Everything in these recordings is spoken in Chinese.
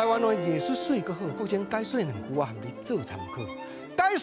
台湾的艺术水阁好，国情解说2句话，含你做参考。解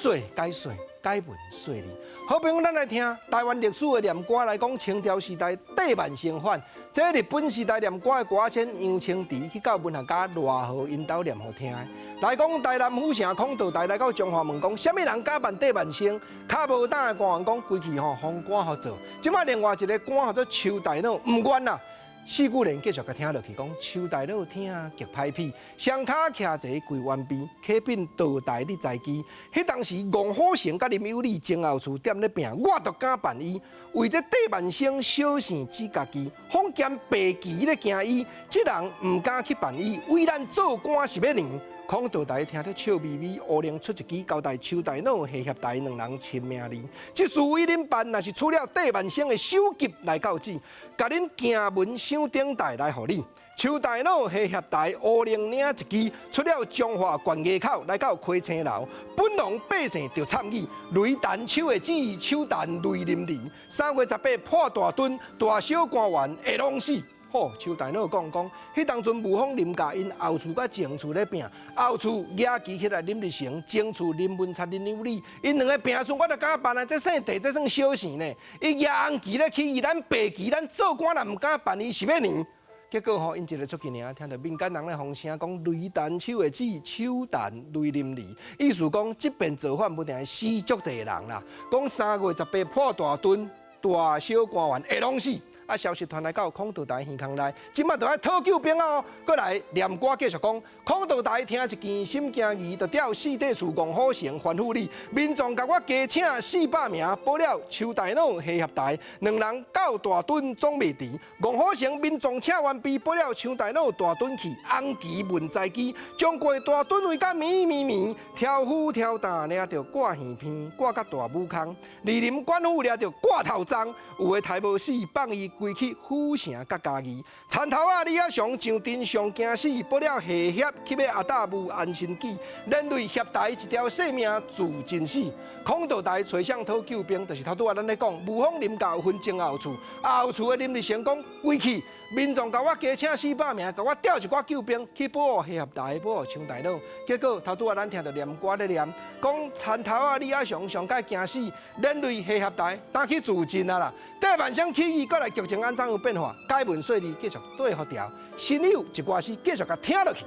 说，解文说理。好朋友，咱来听台湾历史的念歌来讲，清朝时代帝万相反。这日本时代念歌的歌仙杨清池去到文学家赖和因兜念互听的。来讲台南府城孔道台来到中华门讲，什么人假扮帝万星？较无胆的官员讲，规气封官互做。即摆另外一个官叫做邱大佬，唔冤啦。四句人继续甲听落去，讲邱大佬听极歹屁，双脚徛坐跪弯边，启禀道台你知机。迄当时王虎成甲林有利前后厝踮咧拼，我都敢办伊。为这帝万星小善只家己，封兼白旗咧惊伊。这人唔敢去办伊，为咱做官是要年。孔道台听得笑眯眯，乌灵出一支交代邱大佬下协台2人亲命令。这事为恁办，若是出了帝万星的首级来告知，甲恁行文上顶台来互你。邱大佬下协台乌灵领一支，出了中华关街口来到开青楼，本农百姓就参与。雷弹手的指，手弹雷淋漓。3月18破大墩，大小官员会拢死。好，邱大佬讲，迄当阵吴凤林家因后厝甲前厝咧拼，后厝野旗起来林立成，前厝林文察、林有利，因2个拼顺，我就敢办啊！这算地，这算小事呢。伊野红旗咧起义，咱白旗，咱做官也唔敢办，伊是要年。结果因一个出去尔，听到民间人咧风声讲雷弹手的指，手弹雷淋漓，意思讲即边造反不定死足侪人啦。讲3月18破大墩，大小官员会拢死。消息传来到孔道台耳孔内，即马就爱讨救兵哦。过来念歌继续讲，孔道台听一件心惊疑，就调4地处王虎成反复你。民众甲我加请400名，保了邱大佬下协台，2人到大墩总未迟。王虎成民众请完毕，保了邱大佬大墩去，红旗文在机，将过大墩围甲绵，挑夫挑担掠着挂耳片，挂甲大武坑。李林官府掠着挂头章，有的抬无死，放伊。归去府城甲家己，田头李亚祥上阵上惊死，保了下协去要阿大武安心记，连累协台一条性命自尽死。孔道台找向讨救兵，就是头拄仔咱咧讲，吴凤林家有分前后厝，后厝的林立成讲归去，民众甲我加请400名，甲我调一寡救兵去保护下协台，保护邱大佬。结果头拄仔咱听到念歌咧念，讲田头李亚祥上届惊死，连累下协台，打去自尽啊啦。帝万星起义，过来剧情安怎有变化？解文说理继续对好调，新有一歌诗继续甲听落去。